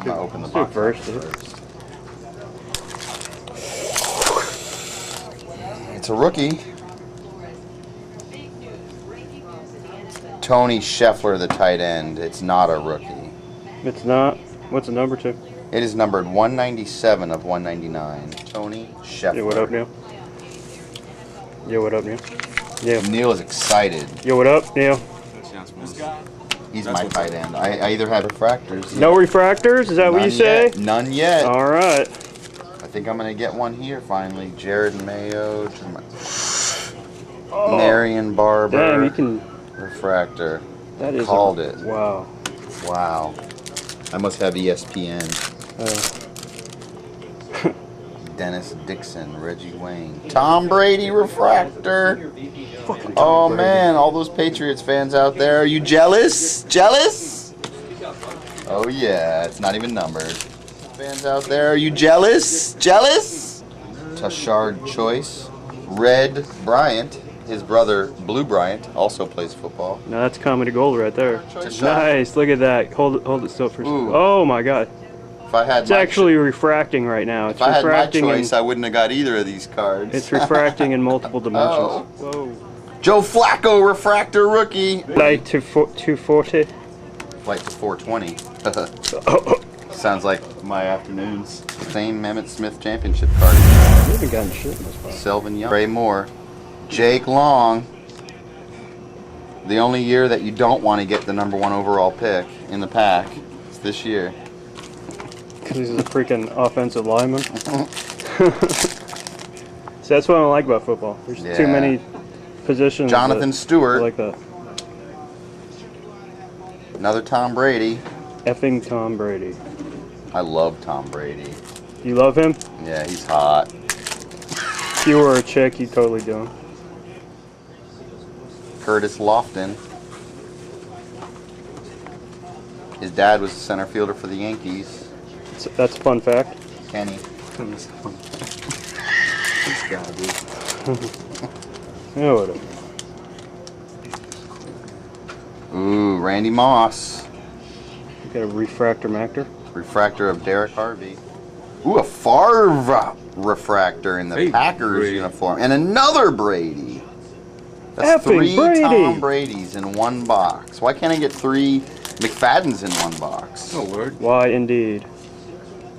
gonna open the box first. It's a rookie. Tony Scheffler, the tight end. It's not a rookie. It's not. What's the number to? It is numbered 197 of 199. Tony Scheffler. Yo, what up, Neil? Yo, what up, Neil? Yeah. Neil is excited. Yo, what up, Neil? He's my tight end. I either had refractors. No refractors? Is that what you say? None yet. All right. I think I'm going to get one here finally. Jared Mayo. Marion Barber. Damn, you can... Refractor. That is... Called it. Wow. Wow. I must have ESPN. Dennis Dixon, Reggie Wayne. Tom Brady refractor. Oh man, all those Patriots fans out there, are you jealous? Jealous? Oh yeah, it's not even numbered. Fans out there, are you jealous? Jealous? Tashard Choice. Red Bryant, his brother Blue Bryant, also plays football. No, that's comedy gold right there. Tashard. Nice, look at that. Hold it still for a second. Oh my god. If I had It's actually refracting right now. It's if I had my refracting choice, I wouldn't have got either of these cards. It's refracting in multiple dimensions. Oh. Whoa. Joe Flacco, refractor rookie. Flight to 240. Flight to 420. Sounds like my afternoons. Same Emmett Smith championship card. I haven't gotten shit in this box. Selvin Young. Ray Moore. Jake Long. The only year that you don't want to get the #1 overall pick in the pack is this year. Because he's a freaking offensive lineman. So that's what I don't like about football. There's too many positions. Jonathan Stewart. Like that. Another Tom Brady. Effing Tom Brady. I love Tom Brady. You love him? Yeah, he's hot. If you were a chick, you'd totally do him. Curtis Lofton. His dad was a center fielder for the Yankees. So that's a fun fact. Kenny. This guy, dude. Yeah, whatever. Ooh, Randy Moss. You got a refractor mactor. Refractor of Derek Harvey. Ooh, a Favre refractor in the Packers uniform. And another Brady. That's Effing 3 Brady. Tom Bradys in one box. Why can't I get 3 McFadden's in one box? Oh, word. Why, indeed.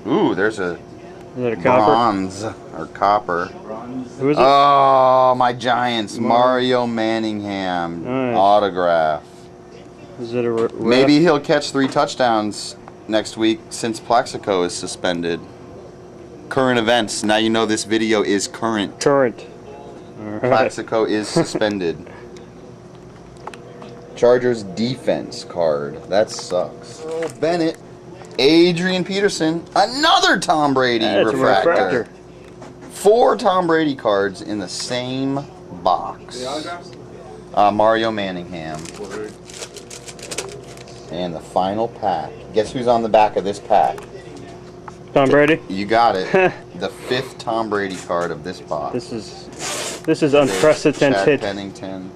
Ooh, there's a Is that a copper? bronze or copper. Who is it? Oh, my Giants. Mario Manningham. Nice. Autograph. Is it a ref? Maybe he'll catch 3 touchdowns next week since Plaxico is suspended. Current events. Now you know this video is current. Current. All right. Plaxico is suspended. Chargers defense card. That sucks. Earl Bennett. Adrian Peterson. Another Tom Brady That's a refractor. refractor. 4 Tom Brady cards in the same box. Mario Manningham. And the final pack. Guess who's on the back of this pack? Tom Brady. You got it. The 5th Tom Brady card of this box. This is unprecedented. Chad Pennington.